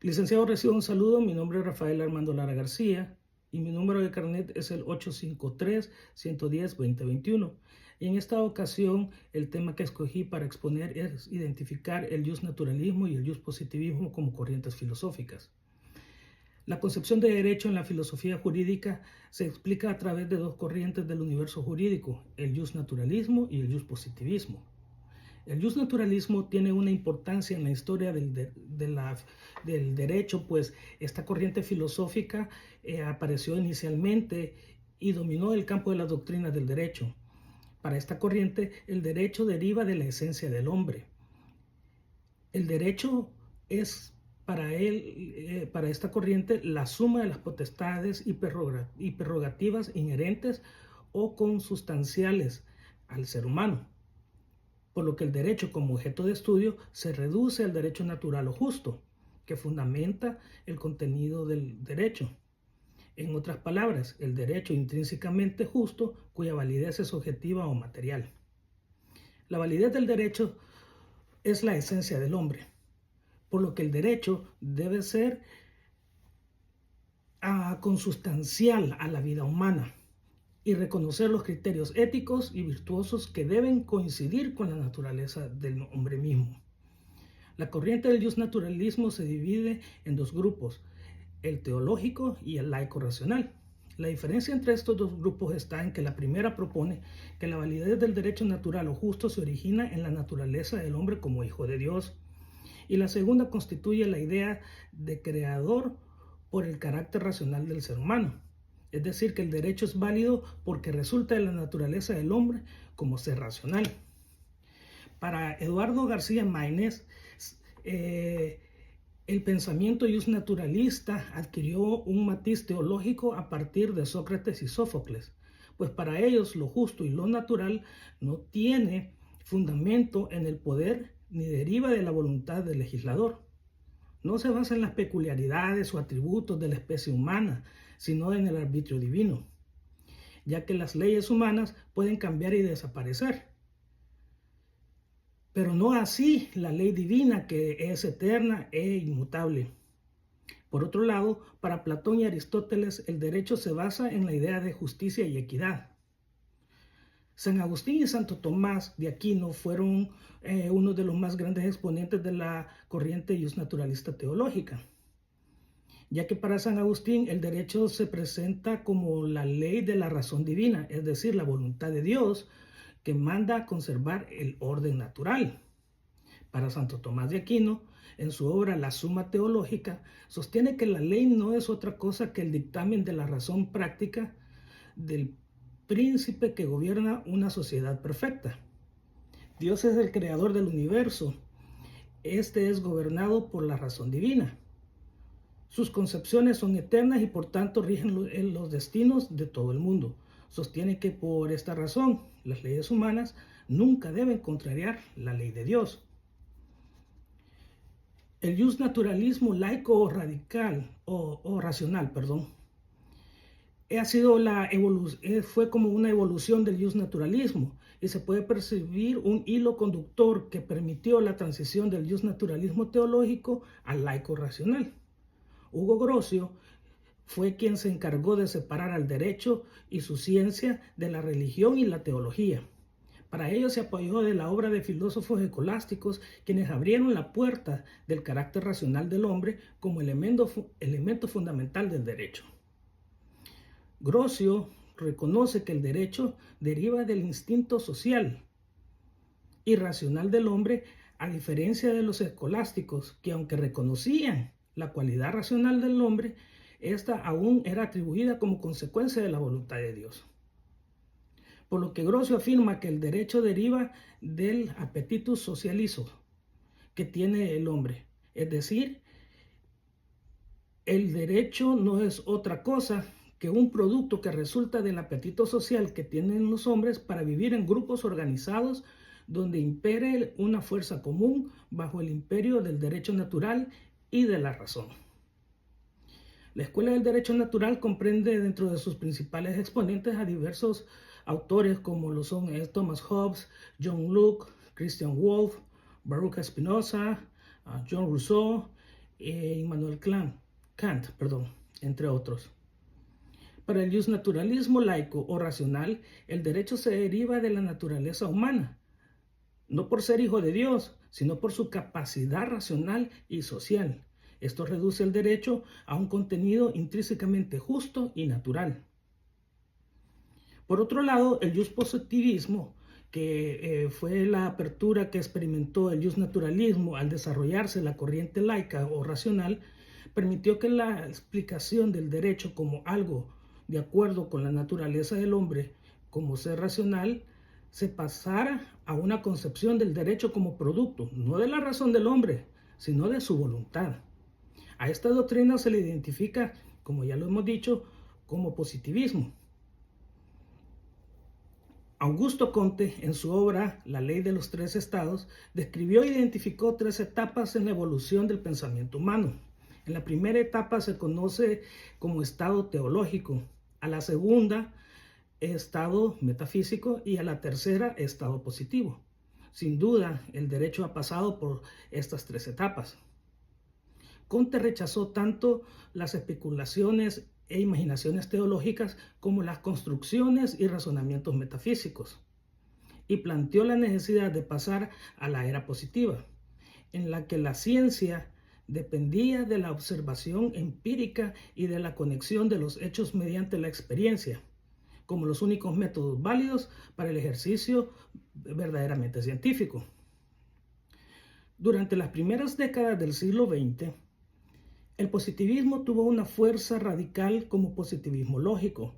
Licenciado, recibo un saludo. Mi nombre es Rafael Armando Lara García y mi número de carnet es el 853-110-2021. Y en esta ocasión, el tema que escogí para exponer es identificar el justnaturalismo y el justpositivismo como corrientes filosóficas. La concepción de derecho en la filosofía jurídica se explica a través de dos corrientes del universo jurídico, el justnaturalismo y el justpositivismo. El justnaturalismo tiene una importancia en la historia del derecho, pues esta corriente filosófica apareció inicialmente y dominó el campo de las doctrinas del derecho. Para esta corriente, el derecho deriva de la esencia del hombre. El derecho es para esta corriente la suma de las potestades y prerrogativas inherentes o consustanciales al ser humano, por lo que el derecho como objeto de estudio se reduce al derecho natural o justo, que fundamenta el contenido del derecho. En otras palabras, el derecho intrínsecamente justo, cuya validez es objetiva o material. La validez del derecho es la esencia del hombre, por lo que el derecho debe ser consustancial a la vida humana y reconocer los criterios éticos y virtuosos que deben coincidir con la naturaleza del hombre mismo. La corriente del justnaturalismo se divide en dos grupos, el teológico y el laico racional. La diferencia entre estos dos grupos está en que la primera propone que la validez del derecho natural o justo se origina en la naturaleza del hombre como hijo de Dios, y la segunda constituye la idea de creador por el carácter racional del ser humano. Es decir, que el derecho es válido porque resulta de la naturaleza del hombre como ser racional. Para Eduardo García Maínez, el pensamiento justnaturalista adquirió un matiz teológico a partir de Sócrates y Sófocles, pues para ellos lo justo y lo natural no tiene fundamento en el poder ni deriva de la voluntad del legislador. No se basa en las peculiaridades o atributos de la especie humana, sino en el arbitrio divino, ya que las leyes humanas pueden cambiar y desaparecer, pero no así la ley divina, que es eterna e inmutable. Por otro lado, para Platón y Aristóteles, el derecho se basa en la idea de justicia y equidad. San Agustín y Santo Tomás de Aquino fueron uno de los más grandes exponentes de la corriente justnaturalista teológica, ya que para San Agustín el derecho se presenta como la ley de la razón divina, es decir, la voluntad de Dios que manda a conservar el orden natural. Para Santo Tomás de Aquino, en su obra La Suma Teológica, sostiene que la ley no es otra cosa que el dictamen de la razón práctica del príncipe que gobierna una sociedad perfecta. Dios es el creador del universo. Este es gobernado por la razón divina. Sus concepciones son eternas y por tanto rigen los destinos de todo el mundo. Sostiene que por esta razón las leyes humanas nunca deben contrariar la ley de Dios. El justnaturalismo laico o radical o racional, fue como una evolución del justnaturalismo y se puede percibir un hilo conductor que permitió la transición del justnaturalismo teológico al laico racional. Hugo Grocio fue quien se encargó de separar al derecho y su ciencia de la religión y la teología. Para ello se apoyó de la obra de filósofos escolásticos, quienes abrieron la puerta del carácter racional del hombre como elemento fundamental del derecho. Grocio reconoce que el derecho deriva del instinto social y racional del hombre, a diferencia de los escolásticos, que aunque reconocían la cualidad racional del hombre, esta aún era atribuida como consecuencia de la voluntad de Dios. Por lo que Grocio afirma que el derecho deriva del appetitus socializo que tiene el hombre. Es decir, el derecho no es otra cosa que un producto que resulta del apetito social que tienen los hombres para vivir en grupos organizados donde impere una fuerza común bajo el imperio del derecho natural y de la razón. La Escuela del Derecho Natural comprende dentro de sus principales exponentes a diversos autores como lo son Thomas Hobbes, John Locke, Christian Wolff, Baruch Spinoza, John Rousseau Immanuel Kant, entre otros. Para el justnaturalismo laico o racional, el derecho se deriva de la naturaleza humana, no por ser hijo de Dios, sino por su capacidad racional y social. Esto reduce el derecho a un contenido intrínsecamente justo y natural. Por otro lado, el justpositivismo, que fue la apertura que experimentó el justnaturalismo al desarrollarse la corriente laica o racional, permitió que la explicación del derecho como algo de acuerdo con la naturaleza del hombre como ser racional se pasara a una concepción del derecho como producto, no de la razón del hombre, sino de su voluntad. A esta doctrina se le identifica, como ya lo hemos dicho, como positivismo. Augusto Comte, en su obra La Ley de los Tres Estados, describió e identificó 3 etapas en la evolución del pensamiento humano. En la primera etapa se conoce como estado teológico, a la segunda, estado metafísico y a la tercera, estado positivo. Sin duda, el derecho ha pasado por estas 3 etapas. Comte rechazó tanto las especulaciones e imaginaciones teológicas como las construcciones y razonamientos metafísicos, y planteó la necesidad de pasar a la era positiva, en la que la ciencia dependía de la observación empírica y de la conexión de los hechos mediante la experiencia, como los únicos métodos válidos para el ejercicio verdaderamente científico. Durante las primeras décadas del siglo XX, el positivismo tuvo una fuerza radical como positivismo lógico,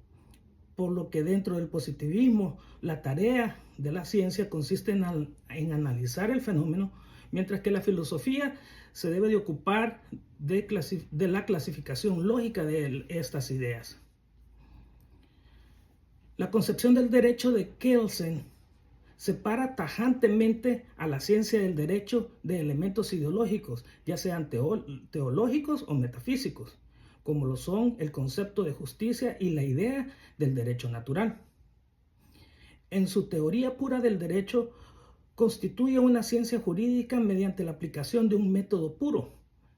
por lo que dentro del positivismo la tarea de la ciencia consiste en analizar el fenómeno, mientras que la filosofía se debe de ocupar de la clasificación lógica de estas ideas. La concepción del derecho de Kelsen separa tajantemente a la ciencia del derecho de elementos ideológicos, ya sean teológicos o metafísicos, como lo son el concepto de justicia y la idea del derecho natural. En su teoría pura del derecho, constituye una ciencia jurídica mediante la aplicación de un método puro,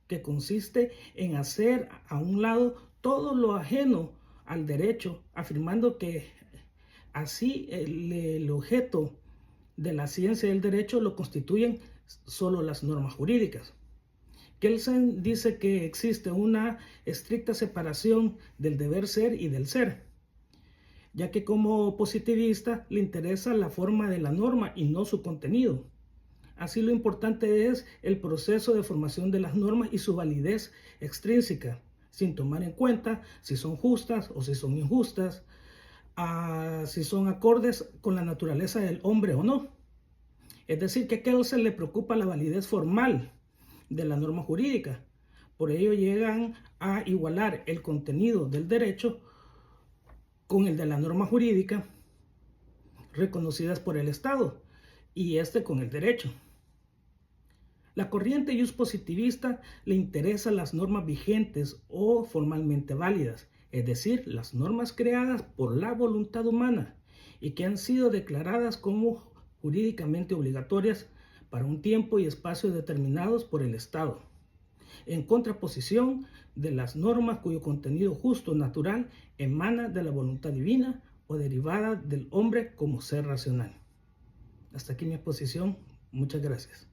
que consiste en hacer a un lado todo lo ajeno al derecho, afirmando que así el objeto de la ciencia del derecho lo constituyen solo las normas jurídicas. Kelsen dice que existe una estricta separación del deber ser y del ser, ya que como positivista le interesa la forma de la norma y no su contenido. Así, lo importante es el proceso de formación de las normas y su validez extrínseca, sin tomar en cuenta si son justas o si son injustas, si son acordes con la naturaleza del hombre o no. Es decir, que a Kelsen le preocupa la validez formal de la norma jurídica. Por ello llegan a igualar el contenido del derecho con el de la norma jurídica reconocidas por el Estado y con el derecho. La corriente justpositivista le interesa las normas vigentes o formalmente válidas, es decir, las normas creadas por la voluntad humana y que han sido declaradas como jurídicamente obligatorias para un tiempo y espacio determinados por el Estado, en contraposición de las normas cuyo contenido justo natural emana de la voluntad divina o derivada del hombre como ser racional. Hasta aquí mi exposición. Muchas gracias.